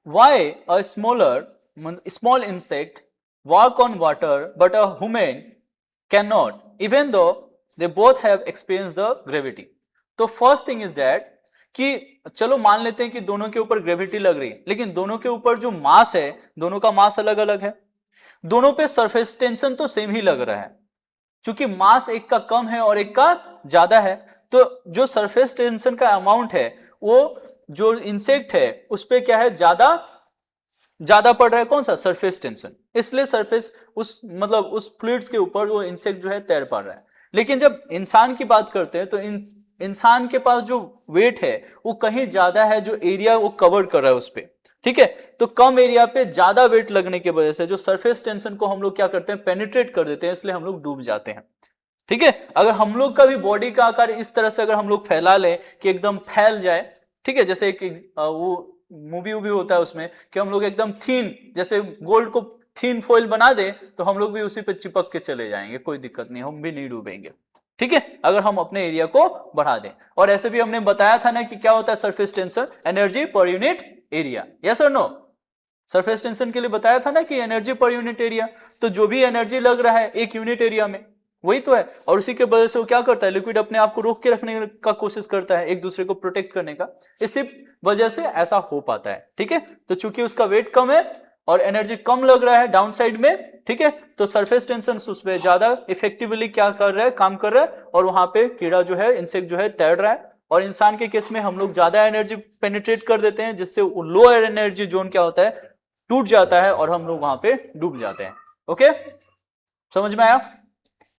Why a small insect work on water but a human can not even though they both have experience the gravity. तो first thing is that कि चलो मान लेते हैं कि दोनों के ऊपर ग्रेविटी लग रही है, लेकिन दोनों के ऊपर जो मास है, दोनों का मास अलग अलग है। दोनों पे सरफेस टेंशन तो सेम ही लग रहा है, क्योंकि मास एक का कम है और एक का ज्यादा है, तो जो सरफेस टेंशन का अमाउंट है वो जो इंसेक्ट है उस पे क्या है, ज्यादा ज्यादा पड़ रहा है। कौन सा? Surface tension. इसलिए सरफेस उस मतलब उस फ्लूइड्स के ऊपर वो इंसेक्ट जो है तैर पा रहा है। लेकिन जब इंसान की बात करते हैं तो इंसान के पास जो वेट है वो कहीं ज्यादा है, जो एरिया वो कवर कर रहा है उस पर, ठीक है। तो कम एरिया पे ज्यादा वेट लगने की वजह से जो सरफेस टेंशन को हम लोग क्या करते हैं, पेनिट्रेट कर देते हैं, इसलिए हम लोग डूब जाते हैं, ठीक है। अगर हम लोग का भी बॉडी का आकार इस तरह से अगर हम लोग फैला लें कि एकदम फैल जाए, ठीक है, जैसे एक वो मूवी वूवी होता है उसमें कि हम लोग एकदम थीन, जैसे गोल्ड को थीन फॉइल बना दे तो हम लोग भी उसी पे चिपक के चले जाएंगे, कोई दिक्कत नहीं, हम भी नहीं डूबेंगे, ठीक है, अगर हम अपने एरिया को बढ़ा दें। और ऐसे भी हमने बताया था ना कि क्या होता है surface tension, energy per unit area, yes और नो। सरफेस टेंशन के लिए बताया था ना कि एनर्जी पर यूनिट एरिया, तो जो भी एनर्जी लग रहा है एक यूनिट एरिया में वही तो है, और उसी के वजह से वो क्या करता है, लिक्विड अपने आप को रोक के रखने का कोशिश करता है, एक दूसरे को प्रोटेक्ट करने का, इसी वजह से ऐसा हो पाता है, ठीक है। तो चूंकि उसका वेट कम है और एनर्जी कम लग रहा है डाउन साइड में, ठीक है, तो सरफेस टेंशन उस पर ज्यादा इफेक्टिवली क्या कर रहा है, काम कर रहा है, और वहां पे कीड़ा जो है, इंसेक्ट जो है तैर रहा है। और इंसान के केस में हम लोग ज्यादा एनर्जी पेनिट्रेट कर देते हैं, जिससे लोअर एनर्जी जोन क्या होता है, टूट जाता है और हम लोग वहां पे डूब जाते हैं। ओके, समझ में आया?